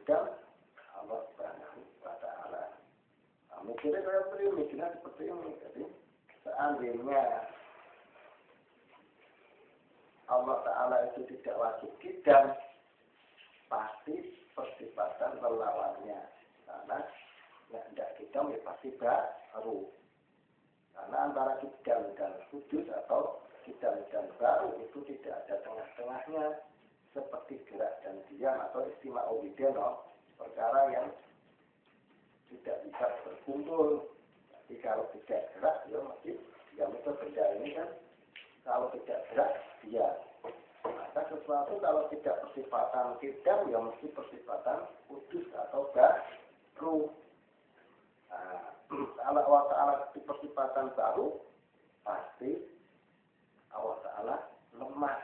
wujudkan Allah Subhanahu wa Ta'ala. Nah, mikirnya seperti ini. Jadi seandainya Allah Ta'ala itu tidak wajib kidam, pasti persifatan melawannya. Karena tidak kidam ya pasti baru. Karena antara kidam dan wujud atau kidam dan baru itu tidak ada tengah-tengahnya, seperti gerak dan diam atau istima'u bideno, perkara yang tidak bisa berkumpul. Jadi kalau tidak gerak, ya mesti diam. Itu benda ini kan kalau tidak gerak, diam. Maka sesuatu kalau tidak persifatan kidam, ya mesti persifatan wujud atau baru. Nah, kalau Allah Ta'ala persifatan baru, pasti Allah Ta'ala lemah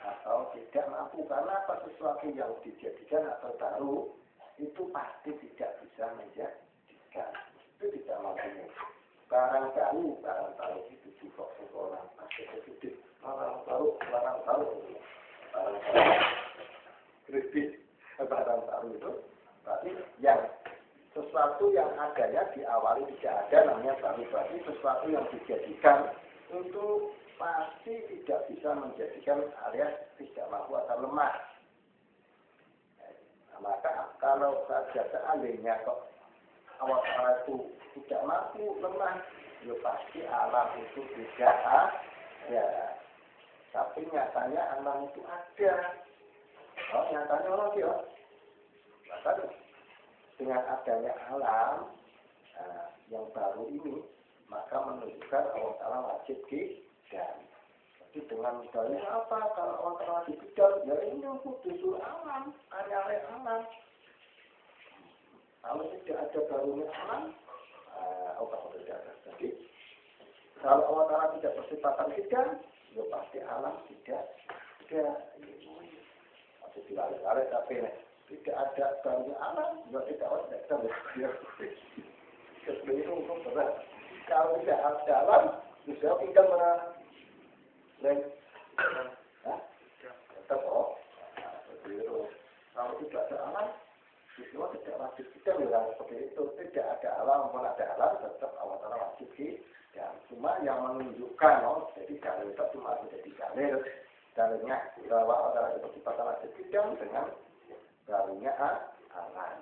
atau tidak mampu. Karena apa? Sesuatu yang dijadikan atau baru itu pasti tidak bisa menjadikan. Itu tidak mampu. Barang baru itu juga orang pasti sedikit. Barang baru kredit barang baru itu berarti yang sesuatu yang adanya diawali tidak ada namanya baru. Berarti sesuatu yang dijadikan itu pasti tidak bisa menjadikan alias tidak mampu atau lemah. Nah, maka kalau saja seandainya kok Allah Ta'ala itu tidak mampu, lemah, ya pasti alam itu tidak ada. Tapi nyatanya alam itu ada. Oh, nyatanya orang dia. Bahkan dengan adanya alam yang baru ini, maka menunjukkan Allah Ta'ala wajib kidam. Jadi dengan dalil apa? Kalau Allah Ta'ala wajib kidam, ya ini khusus alam, hanya alam. Kalau tidak ada barunya alam, Allah tidak ada. Jadi kalau Allah Ta'ala tidak bersifatan kidam, ya pasti alam tidak ada. Masih dilari-lari tapi tidak ada barunya alam, ya tidak ada. Seperti itu untuk berat. Kalau tidak ada alam, bisa tinggal mana? Tetap seperti itu. Kalau tidak ada alam, siswa tidak wajib kita bilang seperti itu. Tidak ada alam, pun ada alam, tetap Allah Ta'ala wajib kita. Cuma yang menunjukkan, jadi dalil itu cuma menjadi dalil. Dalilnya bahwa Allah Ta'ala itu bersifat wajib kita dengan dalilnya alam.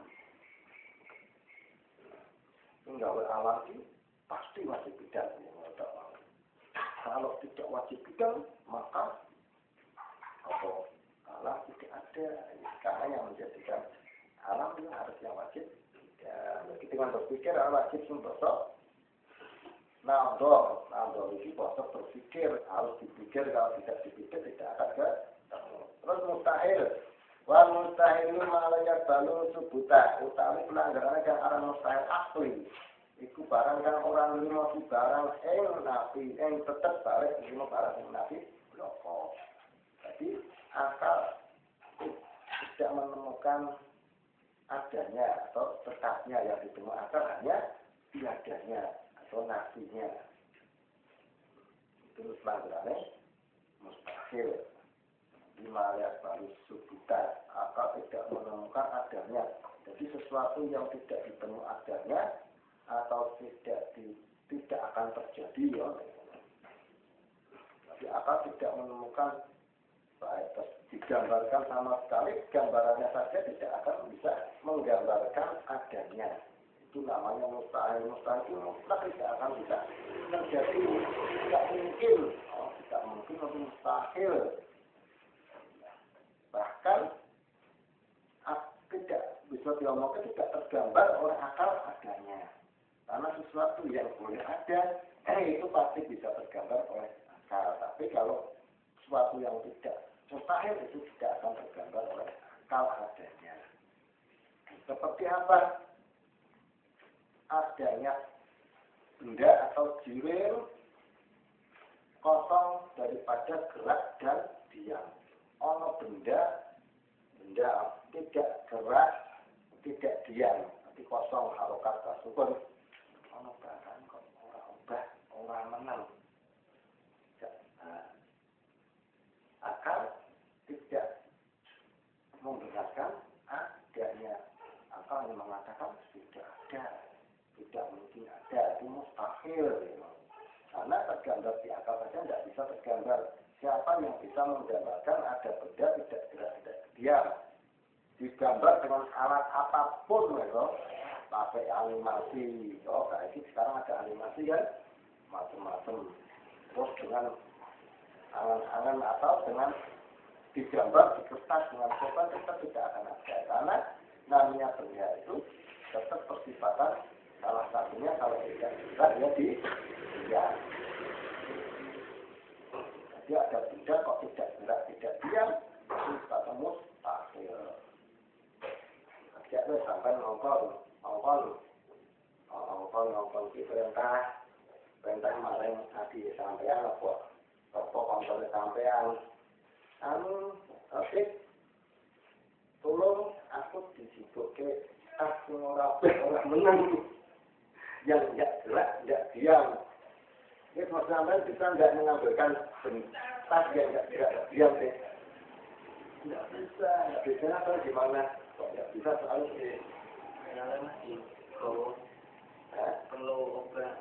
Enggak alam itu pasti wajib kita. Kalau tidak wajib kita, maka alam tidak ada. Karena yang menjadikan alam itu harus yang wajib. Kita dengan berpikir wajib sumbersok. Nado itu bahasa berpikir, harus dipikir. Kalau tidak dipikir tidak akan ketemu. Terus mustahil. Wal mustahil malayat balu subuta. Utami pelanggaran yang arah mustahil akli. Iku barang kan orang lima si barang nabi tetap balik lima barang nabi bloko. Jadi akal tidak menemukan adanya atau tetapnya, yang ditemu akal hanya tiadanya atau nafinya. Itu pelanggarannya mustahil. Lima lihat baru subutan, akal tidak menemukan adanya. Jadi sesuatu yang tidak ditemu adanya atau tidak akan terjadi, ya. Jadi akal tidak menemukan, baik digambarkan sama sekali, gambarannya saja tidak akan bisa menggambarkan adanya. Itu namanya mustahil. Mustahil itu mutlak tidak akan bisa terjadi, tidak mungkin, tidak mungkin untuk mustahil. Bahkan tidak bisa diomongkan, tidak tergambar oleh akal adanya. Karena sesuatu yang boleh ada, itu pasti bisa tergambar oleh akal. Tapi kalau sesuatu yang tidak mustahil, itu tidak akan tergambar oleh akal adanya. Seperti apa? Adanya benda atau jirim kosong daripada gerak dan diam. Ono benda tidak gerak, tidak diam, tapi kosong, harokat, kasukun. Ono barang kok orang menang. Akal tidak membenarkan ada. akan mengatakan tidak ada, tidak mungkin ada, itu mustahil. Karena tergambar di akal saja tidak bisa tergambar. Siapa yang bisa menggambarkan ada benda tidak gerak, tidak diam? Digambar dengan alat apapun, pakai animasi. Kayak ini sekarang ada animasi kan, macam-macam. Terus dengan angan-angan atau dengan digambar di kertas dengan sopan tetap tidak akan ada. Karena namanya benda itu tetap persifatan salah satunya kalau tidak bisa dia diam. Jadi ada benda kok tidak gerak, tidak diam, itu kata mustahil. Jadi sampai ngongkol di perintah kemarin tadi sampean apa kontrolnya sampean. Oke, tolong aku disibukkan aku orang menang yang tidak gerak, tidak diam. Ini maksudnya kita tidak mengambilkan tas yang tidak gerak, diam deh. Tidak bisa. Biasanya kalau gimana? Kok tidak bisa soal ini? Karena masih perlu obat.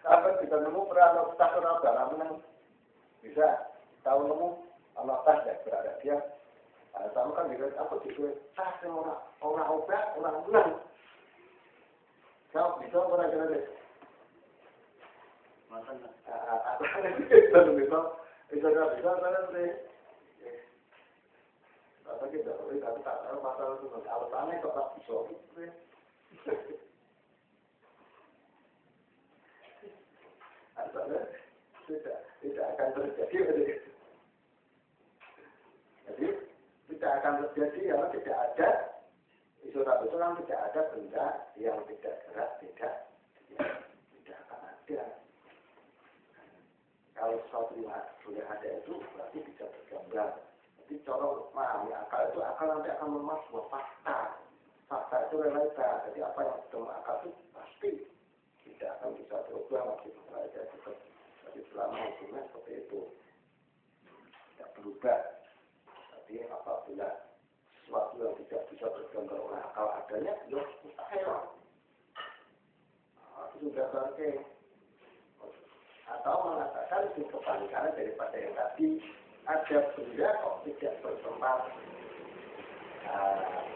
Apa kita nemu pernah tas orang barang menang? Bisa. Tahu nemu anak tas ya berada dia. Sama kan juga aku juga tas yang orang obat orang menang. Kau bisa orang kira-kira? Makan. Bisa nanti. Tapi kita tak tahu masalah itu nanti alasannya kok tak bisa. Asalnya tidak akan terjadi. Jadi tidak akan terjadi karena tidak ada isu-isu tidak ada benda yang tidak gerak, tidak akan ada. Kalau sesuatu yang sudah ada itu berarti bisa tergambar. Jadi cara memahami akal itu akal nanti akan melemah sebuah fakta. Fakta itu realita. Jadi apa yang ketemu akal itu pasti tidak akan bisa berubah meskipun realita tetap. Jadi selama hukumnya seperti itu tidak berubah. Tapi apabila sesuatu yang tidak bisa tergambar oleh akal adanya, ya mustahil. Itu sudah berarti. Atau mengatakan itu kebalikannya daripada yang tadi. Ada benda kok tidak bertempat.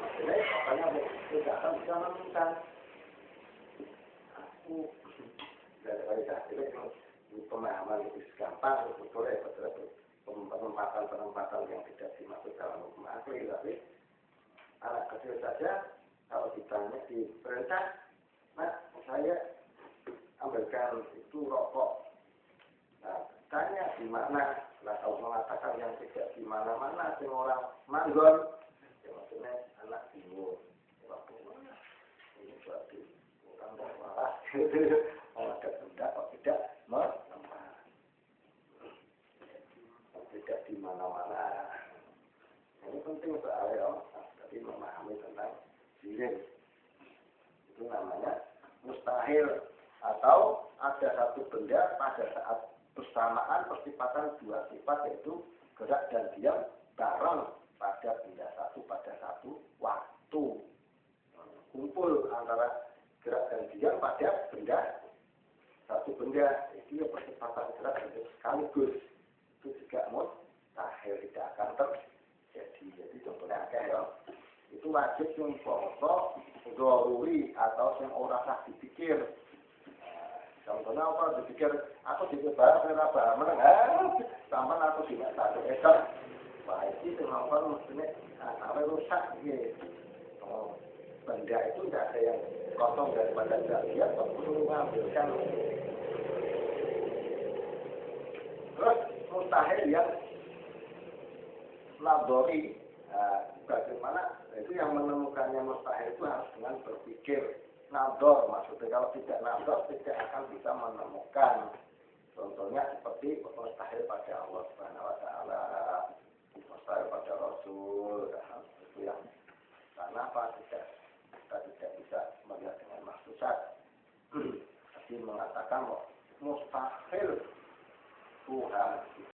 Maksudnya makanya tidak akan bisa menemukan. Aku dari tadi itu pemahaman lebih gampang, sebetulnya penempatan yang tidak dimaksud dalam hukum asli. Tapi anak kecil saja kalau ditanya di perintah, saya ambilkan itu rokok. Tanya di mana? Nah, kalau mengatakan yang tidak di mana-mana, sing orang manggon, ya maksudnya anak bingung. Ini berarti orang tak marah. Ada benda kok tidak menempat. Tidak di mana-mana. Ini penting soalnya, tapi memahami tentang sirik. Itu namanya mustahil. Atau ada satu benda pada saat bersamaan persifatan dua sifat yaitu gerak dan diam bareng pada benda satu pada satu waktu. Kumpul antara gerak dan diam pada benda satu benda itu ya persifatan gerak dan diam sekaligus. Itu juga mustahil tidak akan terjadi. Jadi contohnya itu wajib yang bangsa doruri atau yang orang sah dipikir. Contohnya apa dipikir aku dipikir dengan apa menengah sama aku tidak satu ekor baik itu mengapa maksudnya sampai rusak gitu. Benda itu tidak ada yang kosong daripada dia kok perlu mengambilkan. Terus mustahil yang labori bagaimana itu yang menemukannya mustahil itu harus dengan berpikir. Nador, maksudnya kalau tidak nador tidak akan bisa menemukan. Contohnya seperti mustahil